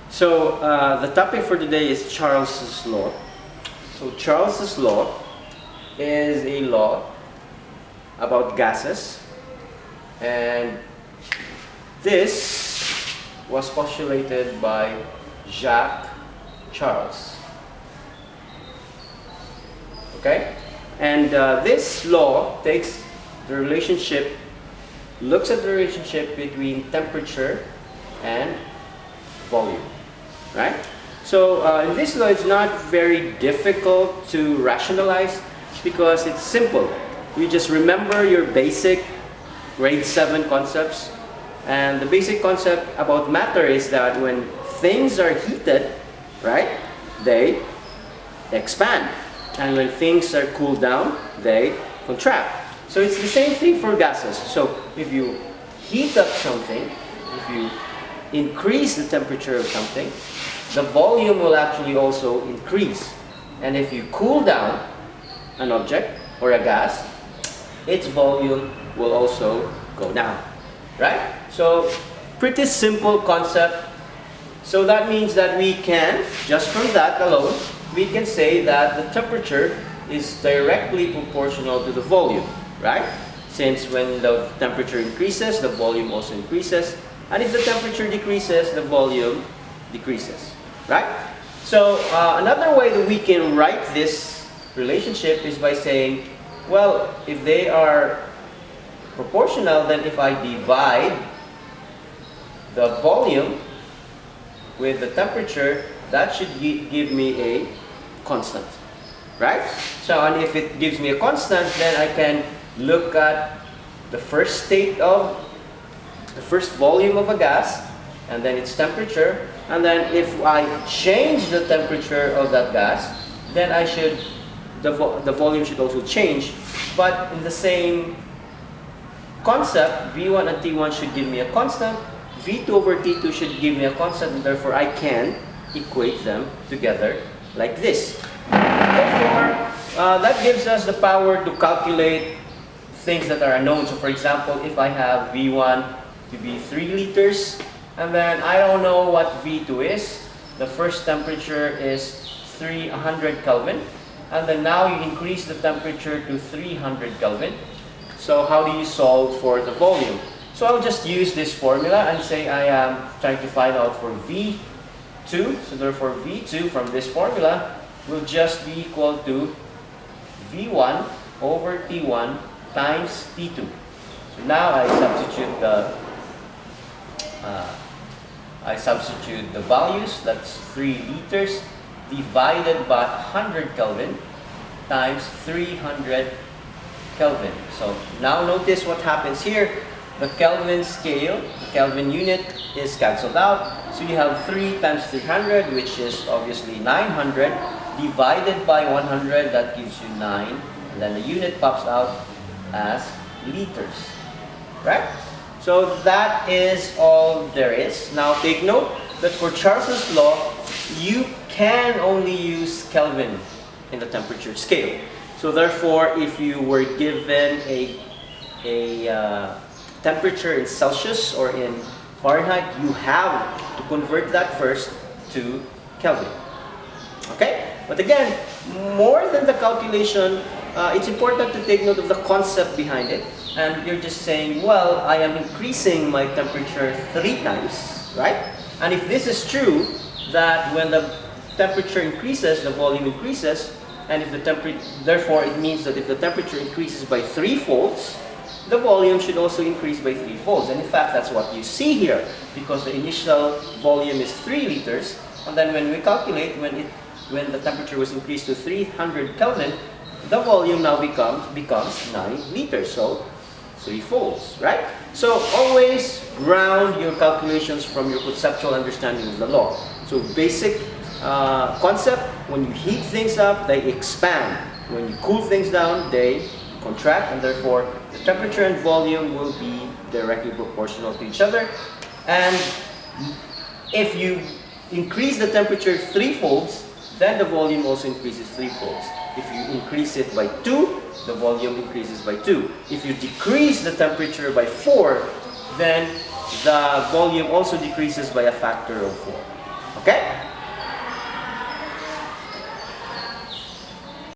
So the topic for today is Charles's law. So Charles's law is a law about gases, and this was postulated by Jacques Charles. Okay? And this law takes the relationship, looks at the relationship between temperature and volume. Right? So in this law, it's not very difficult to rationalize because it's simple. You just remember your basic grade 7 concepts. And the basic concept about matter is that when things are heated, right, they expand. And when things are cooled down, they contract. So it's the same thing for gases. So if you heat up something, if you increase the temperature of something, the volume will actually also increase. And if you cool down an object or a gas, its volume will also go down. Right? So pretty simple concept. So that means that we can, just from that alone, we can say that the temperature is directly proportional to the volume. Right? Since when the temperature increases, the volume also increases. And if the temperature decreases, the volume decreases. Right? So another way that we can write this relationship is by saying, well, if they are proportional, then if I divide the volume with the temperature, that should give me a constant. Right? So, and if it gives me a constant, then I can look at the first state of the first volume of a gas, and then its temperature, and then if I change the temperature of that gas, then the volume should also change. But in the same concept, V1 and T1 should give me a constant, V2 over T2 should give me a constant, and therefore I can equate them together like this. Therefore, that gives us the power to calculate things that are unknown. So for example, if I have V1 to be 3 liters, and then I don't know what V2 is. The first temperature is 300 Kelvin. And then now you increase the temperature to 300 Kelvin. So how do you solve for the volume? So I'll just use this formula and say I am trying to find out for V2. So therefore V2 from this formula will just be equal to V1 over T1 times T2. So now I substitute the values. That's 3 liters divided by 100 Kelvin times 300 Kelvin. So now notice what happens here. The Kelvin scale, the Kelvin unit is cancelled out. So you have 3 times 300, which is obviously 900, divided by 100, that gives you 9. And then the unit pops out as liters. Right? So that is all there is. Now take note that for Charles's law, you can only use Kelvin in the temperature scale. So therefore, if you were given a temperature in Celsius or in Fahrenheit, you have to convert that first to Kelvin. Okay? But again, more than the calculation, it's important to take note of the concept behind it. And you're just saying, well, I am increasing my temperature 3 times, right? And if this is true, that when the temperature increases, the volume increases, and if the therefore it means that if the temperature increases by 3 folds, the volume should also increase by 3 folds. And in fact, that's what you see here, because the initial volume is 3 liters, and then when we calculate, when the temperature was increased to 300 Kelvin, the volume now becomes 9 liters. So 3 folds, right? So always ground your calculations from your conceptual understanding of the law. So basic concept, when you heat things up, they expand. When you cool things down, they contract, and therefore the temperature and volume will be directly proportional to each other. And if you increase the temperature 3 folds, then the volume also increases 3 folds. If you increase it by 2, the volume increases by 2. If you decrease the temperature by 4, then the volume also decreases by a factor of 4. Okay?